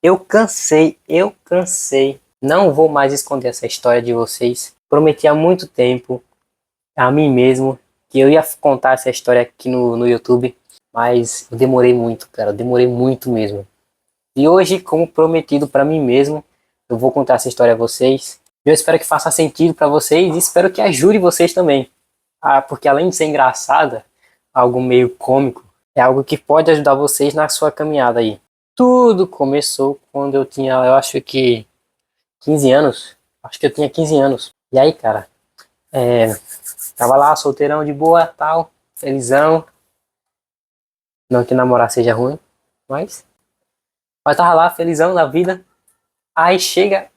Eu cansei. Não vou mais esconder essa história de vocês. Prometi há muito tempo a mim mesmo que eu ia contar essa história aqui no YouTube, mas eu demorei muito, cara, eu demorei muito mesmo. E hoje, como prometido para mim mesmo, eu vou contar essa história a vocês. Eu espero que faça sentido para vocês e espero que ajude vocês também. Ah, porque além de ser engraçada, algo meio cômico, é algo que pode ajudar vocês na sua caminhada aí. Tudo começou quando eu tinha, eu acho que 15 anos. Acho que eu tinha 15 anos. E aí, cara, tava lá solteirão de boa, tal, felizão. Não que namorar seja ruim, mas tava lá felizão na vida. Aí chega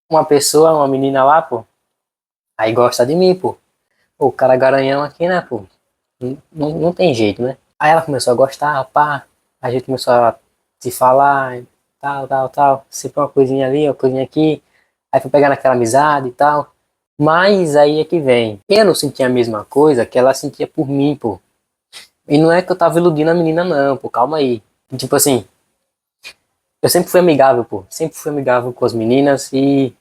uma pessoa, uma menina lá, pô. Aí gosta de mim, pô. Pô, o cara garanhão aqui, né, pô? Não tem jeito, né? Aí ela começou a gostar, pá. A gente começou a se falar, tal, tal, tal. Sempre uma coisinha ali, uma coisinha aqui. Aí foi pegar naquela amizade e tal. Mas aí é que vem. Eu não sentia a mesma coisa que ela sentia por mim, pô. E não é que eu tava iludindo a menina, não, pô. Calma aí. Tipo assim, eu sempre fui amigável, pô. Sempre fui amigável com as meninas e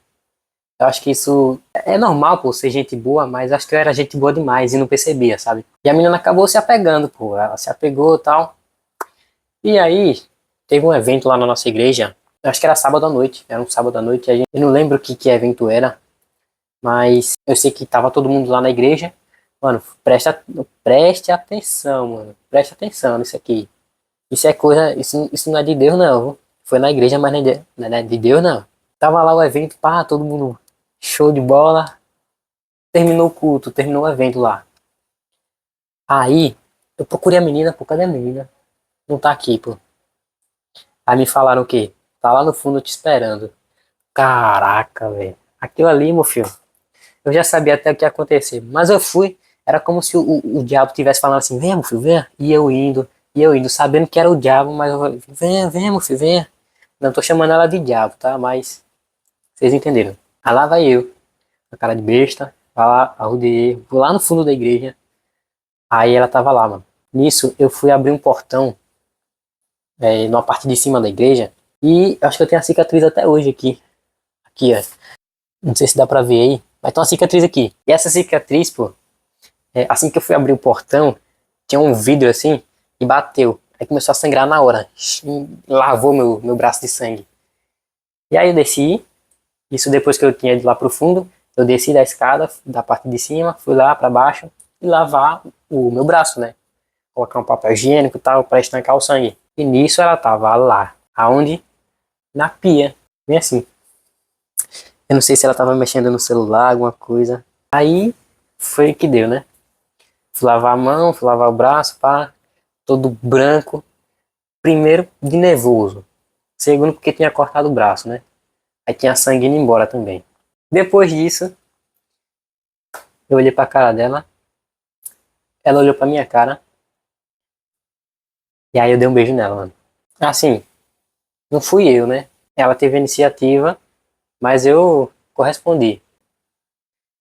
eu acho que isso é normal, pô, ser gente boa, mas acho que eu era gente boa demais e não percebia, sabe? E a menina acabou se apegando, pô. Ela se apegou e tal. E aí, teve um evento lá na nossa igreja. Eu acho que era sábado à noite. Era um sábado à noite. Eu não lembro que evento era. Mas eu sei que tava todo mundo lá na igreja. Mano, preste atenção, mano. Preste atenção nisso aqui. Isso é coisa. Isso não é de Deus, não. Viu? Foi na igreja, mas não é de Deus, não. Tava lá o evento, pá, todo mundo show de bola. Terminou o culto, terminou o evento lá. Aí, eu procurei a menina, pô, cadê a menina? Não tá aqui, pô. Aí me falaram o quê? Tá lá no fundo te esperando. Caraca, velho. Aquilo ali, meu filho. Eu já sabia até o que ia acontecer. Mas eu fui. Era como se o diabo estivesse falando assim: venha, meu filho, venha. E eu indo, sabendo que era o diabo, mas eu, venha, meu filho, venha. Não tô chamando ela de diabo, tá? Mas vocês entenderam. Aí lá vai eu, a cara de besta. Vai lá, arrudei, vou lá no fundo da igreja. Aí ela tava lá, mano. Nisso, eu fui abrir um portão, numa parte de cima da igreja. E acho que eu tenho a cicatriz até hoje aqui. Aqui, ó. Não sei se dá pra ver aí. Mas tem uma cicatriz aqui. E essa cicatriz, pô, assim que eu fui abrir o portão, tinha um vidro assim e bateu. Aí começou a sangrar na hora. Lavou meu braço de sangue. E aí eu desci. Isso depois que eu tinha ido lá pro fundo. Eu desci da escada, da parte de cima, fui lá pra baixo e lavar o meu braço, né? Colocar um papel higiênico e tal pra estancar o sangue. E nisso ela tava lá. Aonde? Na pia. Bem assim. Eu não sei se ela tava mexendo no celular, alguma coisa. Aí foi que deu, né? Fui lavar a mão, fui lavar o braço, pá, todo branco. Primeiro, de nervoso. Segundo, porque tinha cortado o braço, né? Aí tinha sangue indo embora também. Depois disso, eu olhei pra cara dela. Ela olhou pra minha cara. E aí eu dei um beijo nela, mano. Assim, não fui eu, né? Ela teve a iniciativa, mas eu correspondi.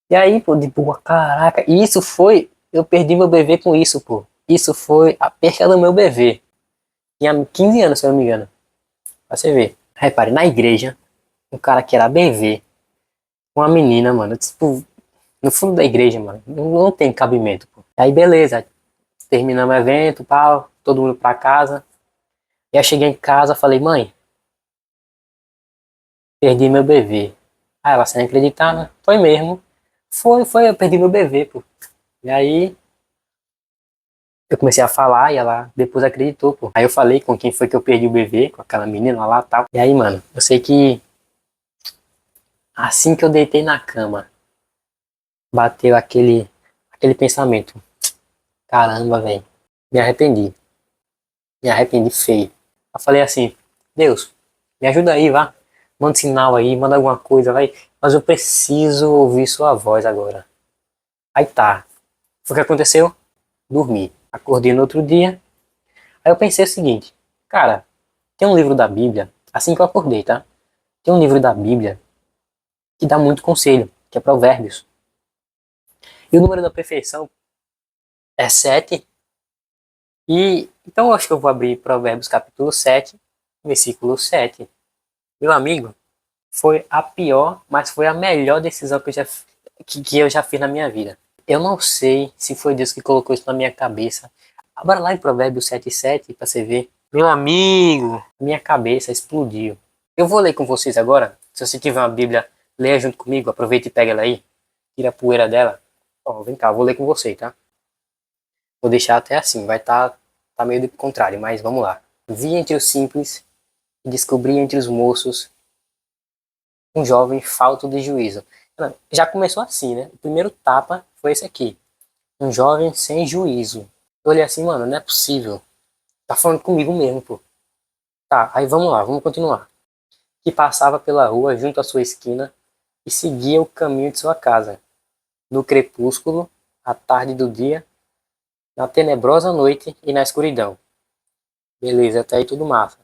E aí, pô, de boa, caraca. E isso foi. Eu perdi meu bebê com isso, pô. Isso foi a perca do meu bebê. Tinha 15 anos, se eu não me engano. Pra você ver. Repare, na igreja, um cara que era bebê, uma menina, mano, tipo, no fundo da igreja, mano, não tem cabimento, pô. Aí beleza, terminamos o evento, pau, todo mundo pra casa. E aí eu cheguei em casa, falei, mãe, perdi meu bebê. Aí ela sem acreditar, né? Foi mesmo. Foi, eu perdi meu bebê, pô. E aí eu comecei a falar e ela depois acreditou, pô. Aí eu falei com quem foi que eu perdi o bebê, com aquela menina lá e tal. E aí, mano, eu sei que assim que eu deitei na cama, bateu aquele pensamento. Caramba, velho. Me arrependi. Me arrependi feio. Eu falei assim, Deus, me ajuda aí, vá. Manda sinal aí, manda alguma coisa, vai. Mas eu preciso ouvir sua voz agora. Aí tá. Foi o que aconteceu? Dormi. Acordei no outro dia. Aí eu pensei o seguinte, cara, tem um livro da Bíblia, assim que eu acordei, tá? Tem um livro da Bíblia que dá muito conselho, que é Provérbios. E o número da perfeição é 7. E então eu acho que eu vou abrir Provérbios capítulo 7, versículo 7. Meu amigo, foi a pior, mas foi a melhor decisão que eu já fiz na minha vida. Eu não sei se foi Deus que colocou isso na minha cabeça. Abra lá em Provérbios 7:7 para você ver. Meu amigo, minha cabeça explodiu. Eu vou ler com vocês agora. Se você tiver uma Bíblia, leia junto comigo. Aproveita e pega ela aí. Tira a poeira dela. Ó, vem cá, eu vou ler com você, tá? Vou deixar até assim, vai tá meio do contrário, mas vamos lá. Vi entre os simples e descobri entre os moços um jovem falto de juízo. Já começou assim, né? O primeiro tapa foi esse aqui. Um jovem sem juízo. Eu olhei assim, mano, não é possível. Tá falando comigo mesmo, pô. Tá, aí vamos lá, vamos continuar. Que passava pela rua junto à sua esquina e seguia o caminho de sua casa. No crepúsculo, à tarde do dia, na tenebrosa noite e na escuridão. Beleza, até aí tudo massa.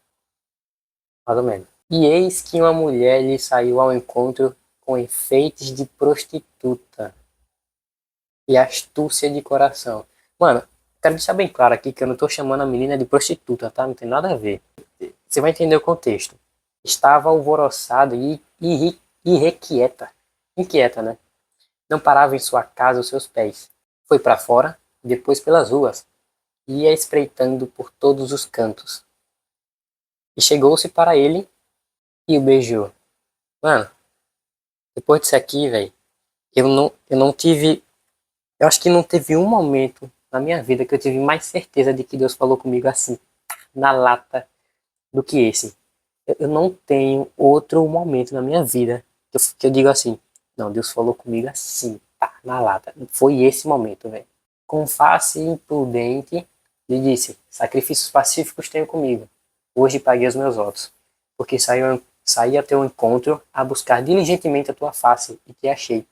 Mais ou menos. E eis que uma mulher lhe saiu ao encontro com enfeites de prostituta e astúcia de coração. Mano, quero deixar bem claro aqui que eu não tô chamando a menina de prostituta, tá? Não tem nada a ver. Você vai entender o contexto. Estava alvoroçada e irrequieta. Inquieta, né? Não parava em sua casa os seus pés. Foi para fora, depois pelas ruas, e ia espreitando por todos os cantos. E chegou-se para ele e o beijou. Mano, depois disso aqui, velho, eu não tive. Eu acho que não teve um momento na minha vida que eu tive mais certeza de que Deus falou comigo assim, na lata, do que esse. Eu não tenho outro momento na minha vida que eu digo assim, não, Deus falou comigo assim, tá, na lata. Foi esse momento, velho. Com face imprudente, lhe disse, sacrifícios pacíficos tenho comigo. Hoje paguei os meus votos, porque saí a teu encontro a buscar diligentemente a tua face e te achei.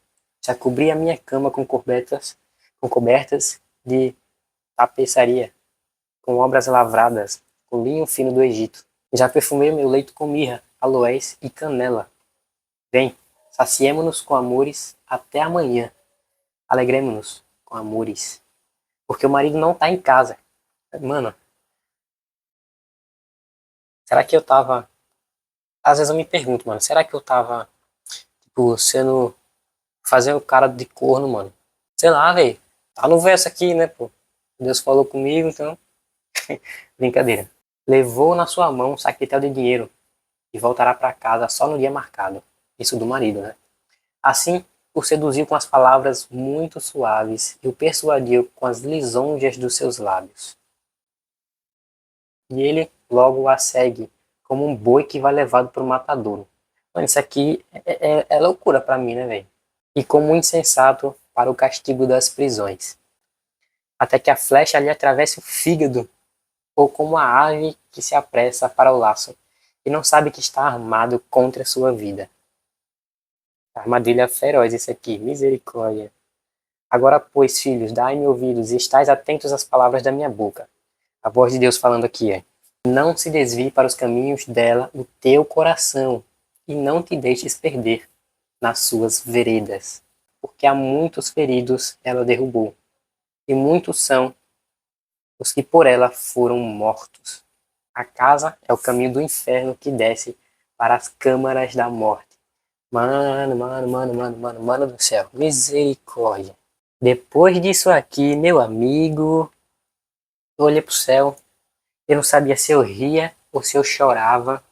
Já cobri a minha cama com cobertas de tapeçaria, com obras lavradas, com linho fino do Egito. Já perfumei meu leito com mirra, aloés e canela. Vem, saciemo-nos com amores até amanhã. Alegremo-nos com amores. Porque o marido não tá em casa. Mano, será que eu tava... Às vezes eu me pergunto, mano, será que eu tava, tipo, sendo... Fazendo cara de corno, mano? Sei lá, velho. Tá no verso aqui, né, pô? Deus falou comigo, então... Brincadeira. Levou na sua mão um saquetel de dinheiro e voltará para casa só no dia marcado. Isso do marido, né? Assim, o seduziu com as palavras muito suaves e o persuadiu com as lisonjas dos seus lábios. E ele logo a segue, como um boi que vai levado para o matadouro. Mano, isso aqui é loucura para mim, né, velho? E como um insensato para o castigo das prisões. Até que a flecha lhe atravesse o fígado, ou como a ave que se apressa para o laço, e não sabe que está armado contra a sua vida. Armadilha feroz esse aqui, misericórdia. Agora, pois, filhos, dai-me ouvidos e estais atentos às palavras da minha boca. A voz de Deus falando aqui é: não se desvie para os caminhos dela o teu coração, e não te deixes perder nas suas veredas, porque há muitos feridos ela derrubou, e muitos são os que por ela foram mortos. A casa é o caminho do inferno que desce para as câmaras da morte. Mano do céu, misericórdia. Depois disso aqui, meu amigo, eu olhei pro céu, eu não sabia se eu ria ou se eu chorava,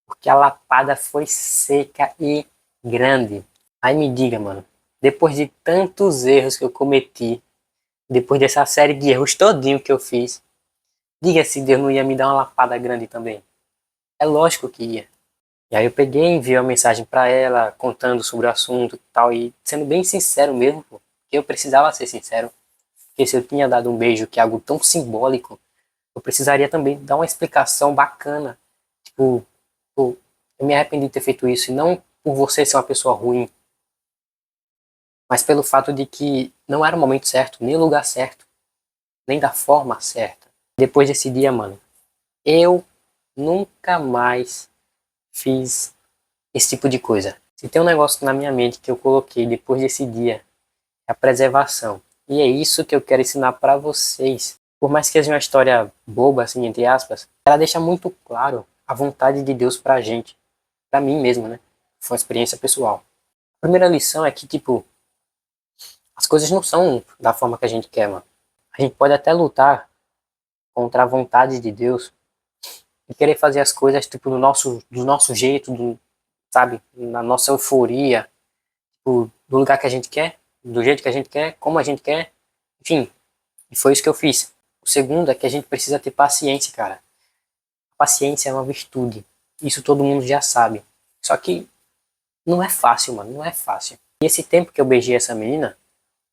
porque a lapada foi seca e grande. Aí me diga, mano, depois de tantos erros que eu cometi, depois dessa série de erros todinho que eu fiz, diga se Deus não ia me dar uma lapada grande também. É lógico que ia. E aí eu peguei e enviei uma mensagem pra ela, contando sobre o assunto e tal, e sendo bem sincero mesmo, pô, que eu precisava ser sincero, porque se eu tinha dado um beijo que é algo tão simbólico, eu precisaria também dar uma explicação bacana. Tipo, pô, eu me arrependi de ter feito isso, e não por você ser uma pessoa ruim, mas pelo fato de que não era o momento certo, nem o lugar certo, nem da forma certa. Depois desse dia, mano, eu nunca mais fiz esse tipo de coisa. Se tem um negócio na minha mente que eu coloquei depois desse dia, é a preservação. E é isso que eu quero ensinar para vocês. Por mais que seja uma história boba, assim, entre aspas, ela deixa muito claro a vontade de Deus pra gente. pra mim mesmo, né? Foi uma experiência pessoal. A primeira lição é que, tipo, as coisas não são da forma que a gente quer, mano. A gente pode até lutar contra a vontade de Deus e querer fazer as coisas, tipo, do nosso jeito, sabe? Na nossa euforia, do lugar que a gente quer, do jeito que a gente quer, como a gente quer, enfim. E foi isso que eu fiz. O segundo é que a gente precisa ter paciência, cara. Paciência é uma virtude. Isso todo mundo já sabe. Só que não é fácil, mano. Não é fácil. E esse tempo que eu beijei essa menina,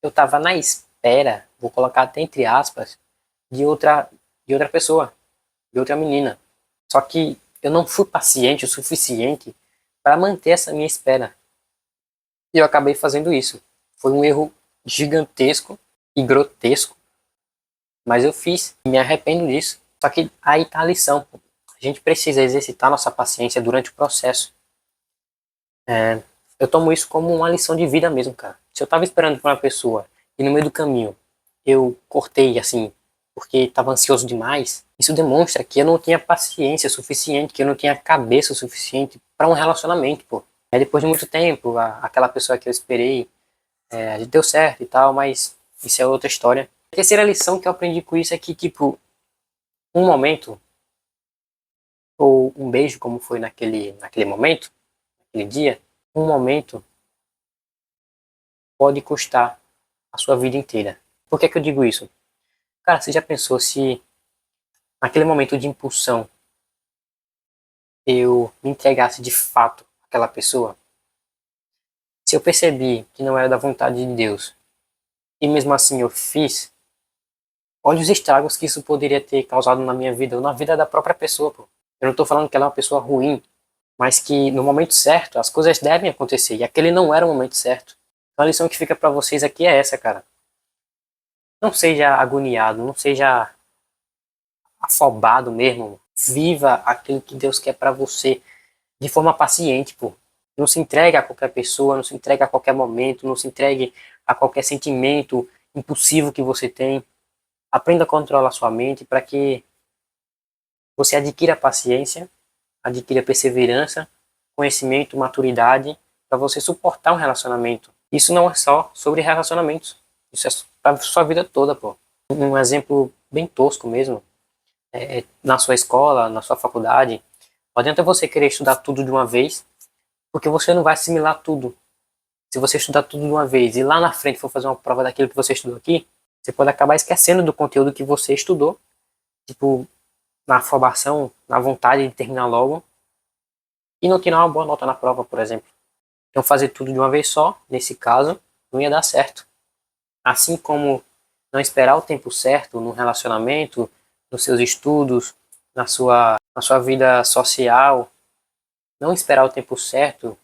eu tava na espera, vou colocar até entre aspas, de outra pessoa, de outra menina. Só que eu não fui paciente o suficiente para manter essa minha espera. E eu acabei fazendo isso. Foi um erro gigantesco e grotesco, mas eu fiz. Me arrependo disso. Só que aí tá a lição. A gente precisa exercitar nossa paciência durante o processo. Eu tomo isso como uma lição de vida mesmo, cara. Se eu tava esperando por uma pessoa e no meio do caminho eu cortei assim, porque estava ansioso demais, isso demonstra que eu não tinha paciência suficiente, que eu não tinha cabeça suficiente para um relacionamento, pô. Aí depois de muito tempo, aquela pessoa que eu esperei, a gente deu certo e tal, mas isso é outra história. A terceira lição que eu aprendi com isso é que, tipo, um momento, ou um beijo, como foi naquele momento, naquele dia, um momento pode custar a sua vida inteira. Por que que eu digo isso? Cara, você já pensou se naquele momento de impulsão eu me entregasse de fato àquela pessoa? Se eu percebi que não era da vontade de Deus e mesmo assim eu fiz, olha os estragos que isso poderia ter causado na minha vida ou na vida da própria pessoa, pô. Eu não tô falando que ela é uma pessoa ruim, mas que no momento certo as coisas devem acontecer e aquele não era o momento certo. Então a lição que fica pra vocês aqui é essa, cara. Não seja agoniado, não seja afobado mesmo. Viva aquilo que Deus quer pra você de forma paciente, pô. Não se entregue a qualquer pessoa, não se entregue a qualquer momento, não se entregue a qualquer sentimento impulsivo que você tem. Aprenda a controlar sua mente para que você adquira paciência, adquira perseverança, conhecimento, maturidade para você suportar um relacionamento. Isso não é só sobre relacionamentos. Isso é para sua vida toda, pô. Um exemplo bem tosco mesmo, na sua escola, na sua faculdade, não adianta você querer estudar tudo de uma vez, porque você não vai assimilar tudo. Se você estudar tudo de uma vez e lá na frente for fazer uma prova daquilo que você estudou aqui, você pode acabar esquecendo do conteúdo que você estudou, tipo, na afobação, na vontade de terminar logo, e não tirar uma boa nota na prova, por exemplo. Então fazer tudo de uma vez só, nesse caso, não ia dar certo. Assim como não esperar o tempo certo no relacionamento, nos seus estudos, na sua vida social, não esperar o tempo certo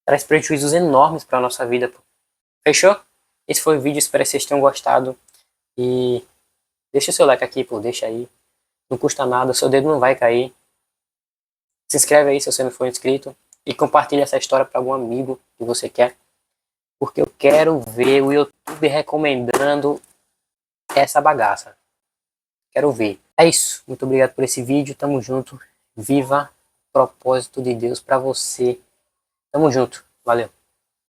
traz prejuízos enormes para a nossa vida. Fechou? Esse foi o vídeo, espero que vocês tenham gostado. E deixa o seu like aqui, pô, deixa aí. Não custa nada, seu dedo não vai cair. Se inscreve aí se você não for inscrito. E compartilha essa história para algum amigo que você quer. Porque eu quero ver o YouTube recomendando essa bagaça. Quero ver. É isso. Muito obrigado por esse vídeo. Tamo junto. Viva o propósito de Deus para você. Tamo junto. Valeu.